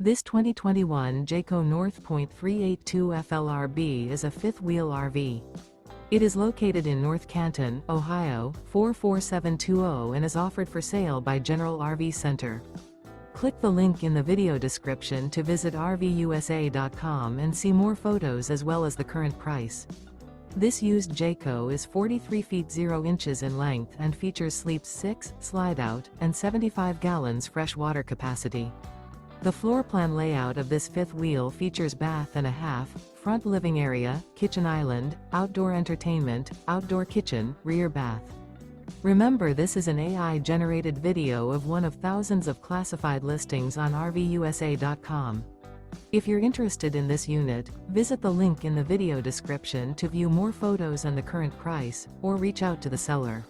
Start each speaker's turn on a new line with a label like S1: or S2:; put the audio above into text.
S1: This 2021 Jayco North Point 382 FLRB is a fifth-wheel RV. It is located in North Canton, Ohio, 44720 and is offered for sale by General RV Center. Click the link in the video description to visit RVUSA.com and see more photos as well as the current price. This used Jayco is 43 feet 0 inches in length and features sleeps 6, slide-out, and 75 gallons fresh water capacity. The floor plan layout of this fifth wheel features bath and a half, front living area, kitchen island, outdoor entertainment, outdoor kitchen, rear bath. Remember, this is an AI-generated video of one of thousands of classified listings on RVUSA.com. If you're interested in this unit, visit the link in the video description to view more photos and the current price, or reach out to the seller.